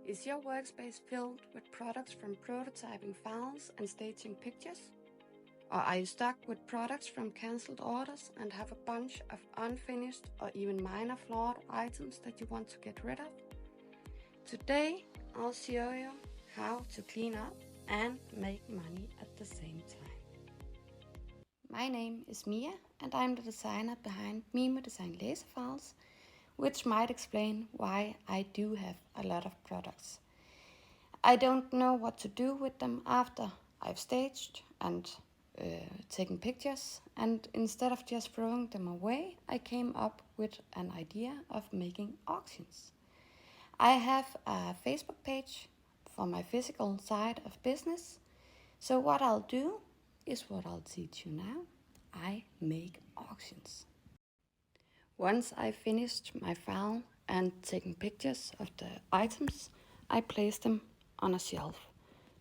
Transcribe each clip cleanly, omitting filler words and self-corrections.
Is your workspace filled with products from prototyping files and staging pictures? Or are you stuck with products from cancelled orders and have a bunch of unfinished or even minor flawed items that you want to get rid of? Today, I'll show you how to clean up and make money at the same time. My name is Mia and I'm the designer behind Mimo Design Laser Files, which might explain why I do have a lot of products. I don't know what to do with them after I've staged and taken pictures, and instead of just throwing them away, I came up with an idea of making auctions. I have a Facebook page for my physical side of business, so what I'll do is what I'll teach you now. I make auctions. Once I finished my file and taken pictures of the items, I place them on a shelf.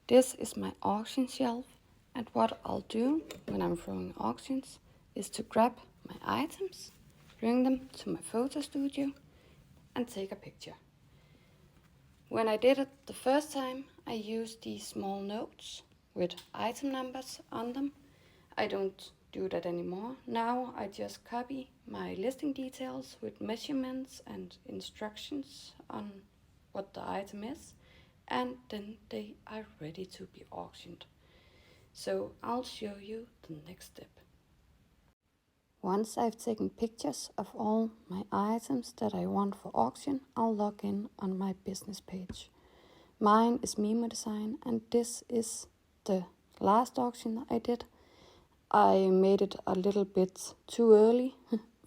This is my auction shelf, and what I'll do when I'm throwing auctions is to grab my items, bring them to my photo studio and take a picture. When I did it the first time, I used these small notes with item numbers on them. I don't do that anymore. Now I just copy my listing details with measurements and instructions on what the item is, and then they are ready to be auctioned. So I'll show you the next step. Once I've taken pictures of all my items that I want for auction, I'll log in on my business page. Mine is Mimo Design, and this is the last auction I did. I made it a little bit too early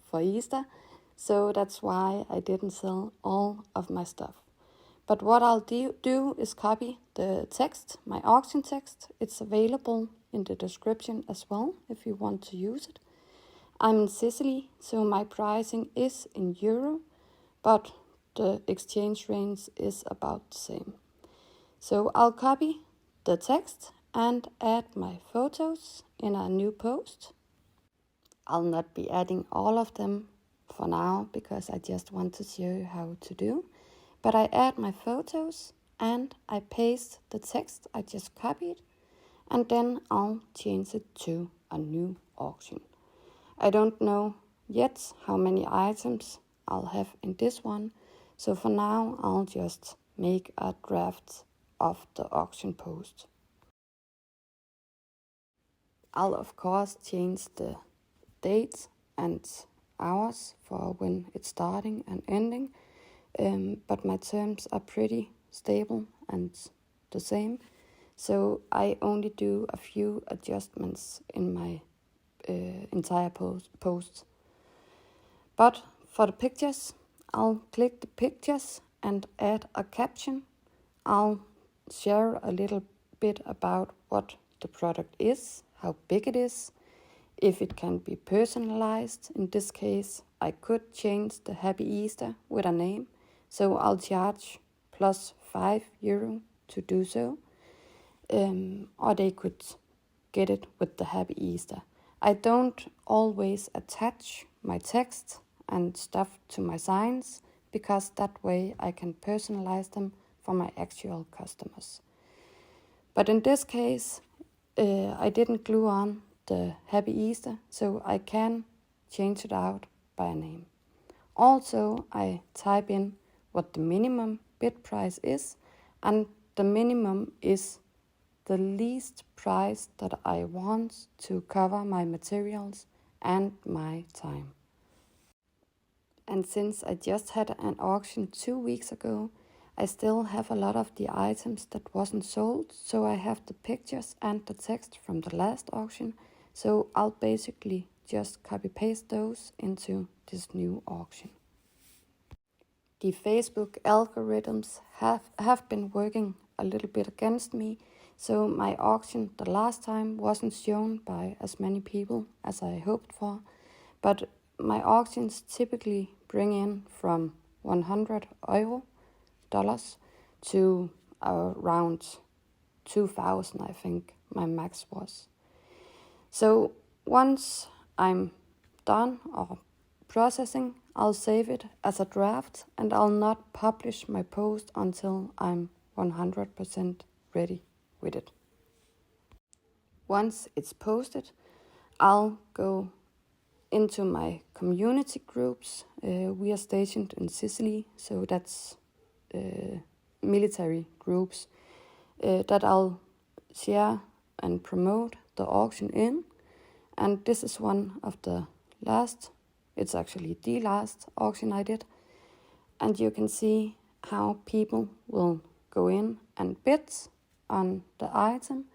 for Easter, so that's why I didn't sell all of my stuff. But what I'll do is copy the text, my auction text. It's available in the description as well if you want to use it. I'm in Sicily, so my pricing is in euro, but the exchange range is about the same. So I'll copy the text and add my photos in a new post. I'll not be adding all of them for now because I just want to show you how to do. But I add my photos and I paste the text I just copied, and then I'll change it to a new auction. I don't know yet how many items I'll have in this one, so for now I'll just make a draft of the auction post. I'll of course change the dates and hours for when it's starting and ending, but my terms are pretty stable and the same, so I only do a few adjustments in my entire post. But for the pictures, I'll click the pictures and add a caption. I'll share a little bit about what the product is, how big it is, if it can be personalized. In this case, I could change the Happy Easter with a name, so I'll charge plus €5 to do so, or they could get it with the Happy Easter. I don't always attach my text and stuff to my signs, because that way I can personalize them for my actual customers. But in this case, I didn't glue on the Happy Easter, so I can change it out by a name. Also, I type in what the minimum bid price is, and the minimum is the least price that I want to cover my materials and my time. And since I just had an auction 2 weeks ago, I still have a lot of the items that wasn't sold, so I have the pictures and the text from the last auction, so I'll basically just copy-paste those into this new auction. The Facebook algorithms have been working a little bit against me, so my auction the last time wasn't shown by as many people as I hoped for, but my auctions typically bring in from €100 to around 2,000, I think my max was. So once I'm done or processing, I'll save it as a draft and I'll not publish my post until I'm 100% ready with it. Once it's posted, I'll go into my community groups. We are stationed in Sicily, so that's military groups that I'll share and promote the auction in. And this is one of the last, it's actually the last auction I did. And you can see how people will go in and bid on the item.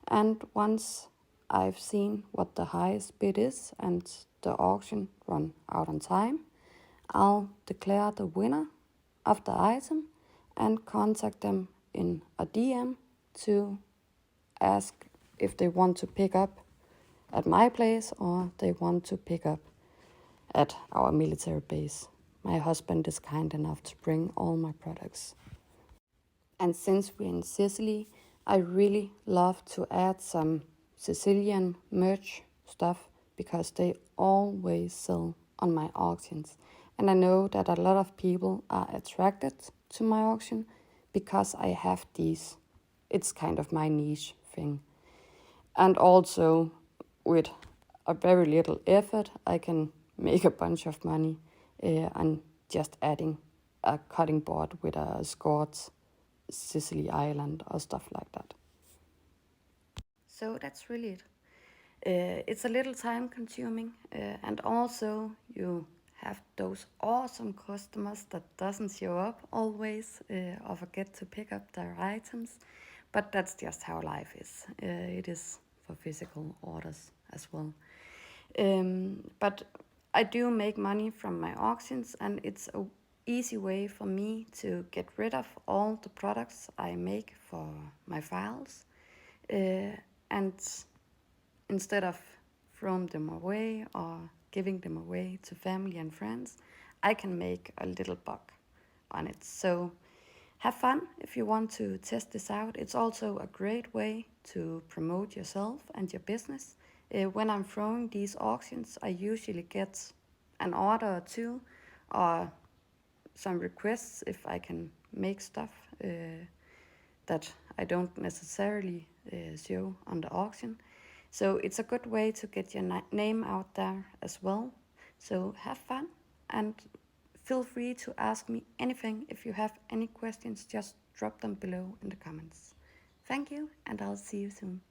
And once I've seen what the highest bid is and the auction run out on time, I'll declare the winner of the item and contact them in a DM to ask if they want to pick up at my place or they want to pick up at our military base. My husband is kind enough to bring all my products. And since we're in Sicily, I really love to add some Sicilian merch stuff because they always sell on my auctions. And I know that a lot of people are attracted to my auction because I have these. It's kind of my niche thing. And also, with a very little effort, I can make a bunch of money on just adding a cutting board with a scored Sicily Island or stuff like that. So that's really it. It's a little time consuming and also you have those awesome customers that doesn't show up always or forget to pick up their items, but that's just how life is. It is for physical orders as well. But I do make money from my auctions and it's a easy way for me to get rid of all the products I make for my files. And instead of throwing them away or giving them away to family and friends, I can make a little buck on it. So have fun if you want to test this out. It's also a great way to promote yourself and your business. When I'm throwing these auctions, I usually get an order or two or some requests if I can make stuff that I don't necessarily show on the auction. So it's a good way to get your name out there as well. So have fun and feel free to ask me anything. If you have any questions, just drop them below in the comments. Thank you and I'll see you soon.